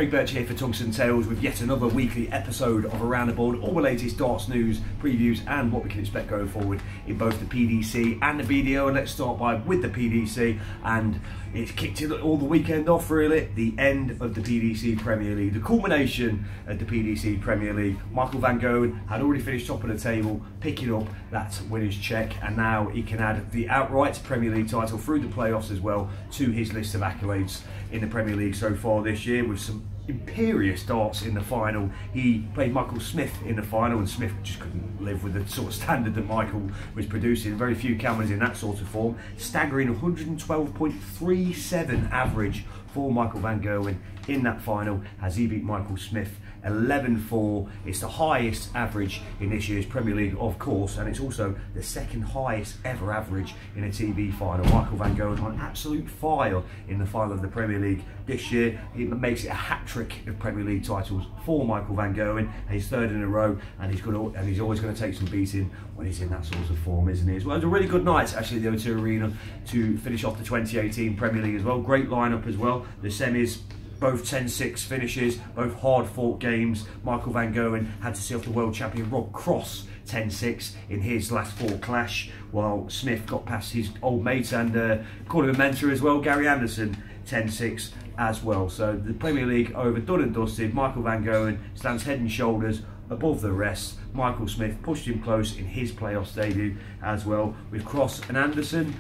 Craig Birch here for Tungsten Tales with yet another weekly episode of Around the Board, all the latest darts news, previews and what we can expect going forward in both the PDC and the BDO. And let's start with the PDC, and it's kicked it all the weekend off really, the end of the PDC Premier League, the culmination of the PDC Premier League. Michael van Gerwen had already finished top of the table, picking up that winner's check, and now he can add the outright Premier League title through the playoffs as well to his list of accolades in the Premier League so far this year, with some imperious darts in the final. He played Michael Smith in the final, and Smith just couldn't live with the sort of standard that Michael was producing. Very few cameras in that sort of form. Staggering 112.37 average for Michael van Gerwen in that final as he beat Michael Smith 11-4. It's the highest average in this year's Premier League, of course, and it's also the second highest ever average in a TV final. Michael van Gerwen on absolute fire in the final of the Premier League this year. It makes it a hat-trick of Premier League titles for Michael van Gerwen, his third in a row, and he's always going to take some beating when he's in that sort of form, isn't he? As well, it was a really good night actually at the O2 Arena to finish off the 2018 Premier League as well. Great lineup as well. The semis, both 10-6 finishes, both hard-fought games. Michael van Gerwen had to see off the world champion Rob Cross 10-6 in his last four clash, while Smith got past his old mates and called him a mentor as well, Gary Anderson 10-6 as well. So the Premier League over, done and dusted. Michael van Gerwen stands head and shoulders above the rest. Michael Smith pushed him close in his playoffs debut as well, with Cross and Anderson,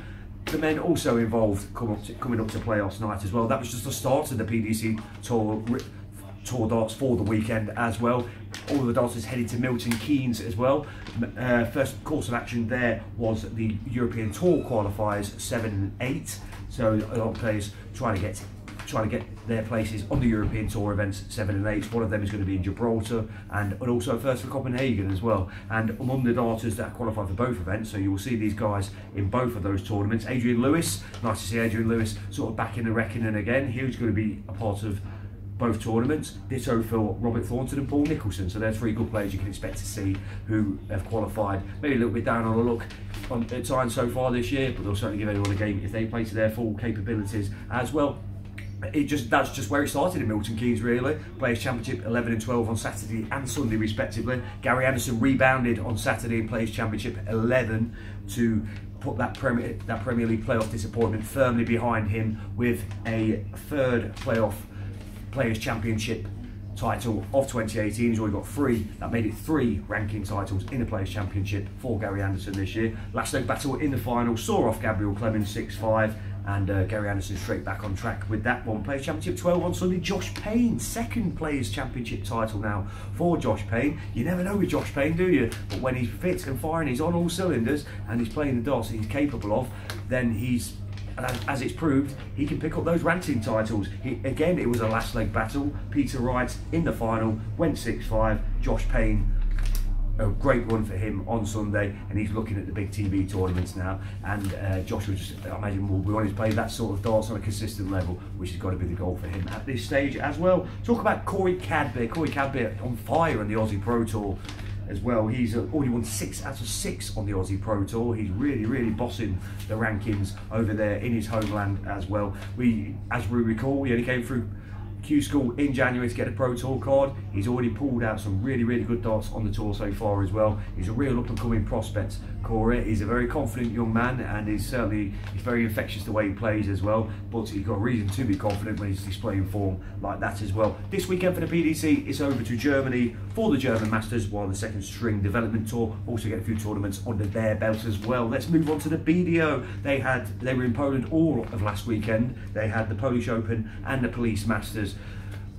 the men also involved, coming up to playoffs night as well. That was just the start of the PDC Tour darts for the weekend as well. All of the darters headed to Milton Keynes as well. First course of action there was the European Tour qualifiers 7 and 8. So a lot of players trying to get their places on the European Tour events 7 and 8. One of them is going to be in Gibraltar, and also first for Copenhagen as well. And among the darters that qualify for both events, so you will see these guys in both of those tournaments. Adrian Lewis, nice to see Adrian Lewis sort of back in the reckoning again. He was going to be a part of both tournaments. Ditto for Robert Thornton and Paul Nicholson. So they're three good players you can expect to see who have qualified. Maybe a little bit down on the luck at times so far this year, but they'll certainly give anyone a game if they play to their full capabilities as well. That's just where it started in Milton Keynes really. Players Championship 11 and 12 on Saturday and Sunday respectively. Gary Anderson rebounded on Saturday in Players Championship 11 to put that Premier League playoff disappointment firmly behind him, with a third playoff Players Championship title of 2018. He's already got 3. That made it 3 ranking titles in the Players Championship for Gary Anderson this year. Last leg battle in the final saw off Gabriel Clemens 6-5, and Gary Anderson straight back on track with that one. Players Championship 12 on Sunday. Josh Payne, second Players Championship title now for Josh Payne. You never know with Josh Payne, do you? But when he's fit and firing, he's on all cylinders and he's playing the darts that he's capable of, then he's, as it's proved, he can pick up those ranking titles. Again, it was a last leg battle. Peter Wright in the final went 6-5. Josh Payne, a great run for him on Sunday, and he's looking at the big TV tournaments now. And Josh will just, I imagine, will be wanting to play that sort of darts on a consistent level, which has got to be the goal for him at this stage as well. Talk about Corey Cadby. Corey Cadby on fire on the Aussie Pro Tour as well. He's already won 6 out of 6 on the Aussie Pro Tour. He's really bossing the rankings over there in his homeland as well. As we recall, he only came through Q School in January to get a Pro Tour card. He's already pulled out some really good darts on the tour so far as well. He's a real up-and-coming prospect, Corey. He's a very confident young man, and he's very infectious the way he plays as well. But he's got reason to be confident when he's displaying form like that as well. This weekend for the PDC, it's over to Germany for the German Masters, while the second string development tour also get a few tournaments under their belt as well. Let's move on to the BDO. They were in Poland all of last weekend. They had the Polish Open and the Police Masters.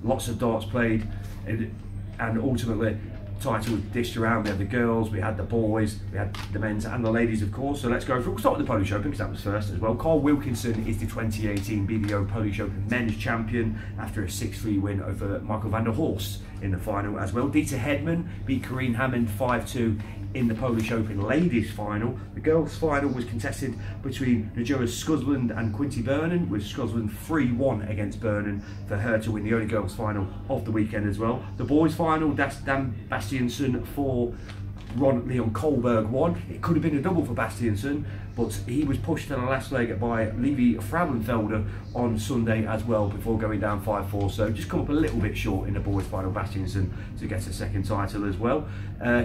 Lots of darts played, and ultimately title dished around. We had the girls, we had the boys, we had the men's and the ladies, of course. So let's go through. We'll start with the Polish Open because that was first as well. Carl Wilkinson is the 2018 BDO Polish Open men's champion after a 6-3 win over Michael van der Horst in the final as well. Dieter Hedman beat Corrine Hammond 5-2 in the Polish Open ladies final. The girls final was contested between the duos Skuzland and Quinty Bernan, with Skuzland 3-1 against Bernan for her to win the only girls final of the weekend as well. The boys final, Dan Bastianson for Leon Kohlberg won. It could have been a double for Bastiansen, but he was pushed to the last leg by Levi Frauenfelder on Sunday as well before going down 5-4. So just come up a little bit short in the boys' final, Bastiansen, to get a second title as well.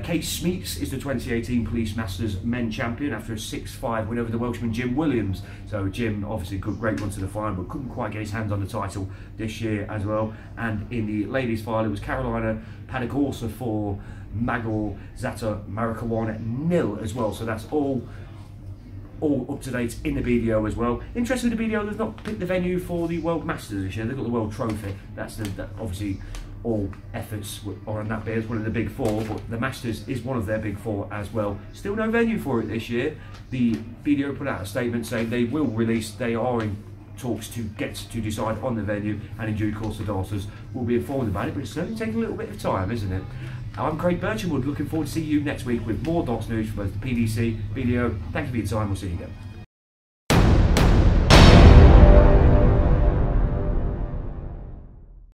Case Smeets is the 2018 Police Masters men champion after a 6-5 win over the Welshman Jim Williams. So Jim obviously great run to the final, but couldn't quite get his hands on the title this year as well. And in the ladies' final, it was Carolina Padagorsa for Magor Zata Marikawan 0 as well. So that's all up to date in the BDO as well. Interesting, the BDO does not pick the venue for the World Masters this year. They've got the World Trophy. That's obviously all efforts are on that bit as one of the big four, but the Masters is one of their big four as well. Still no venue for it this year. The BDO put out a statement saying they will release, they are in talks to get to decide on the venue, and in due course the Darters will be informed about it, but it's certainly taking a little bit of time, isn't it? I'm Craig Birch, looking forward to seeing you next week with more darts news for both the PDC, BDO. Thank you for your time, we'll see you again.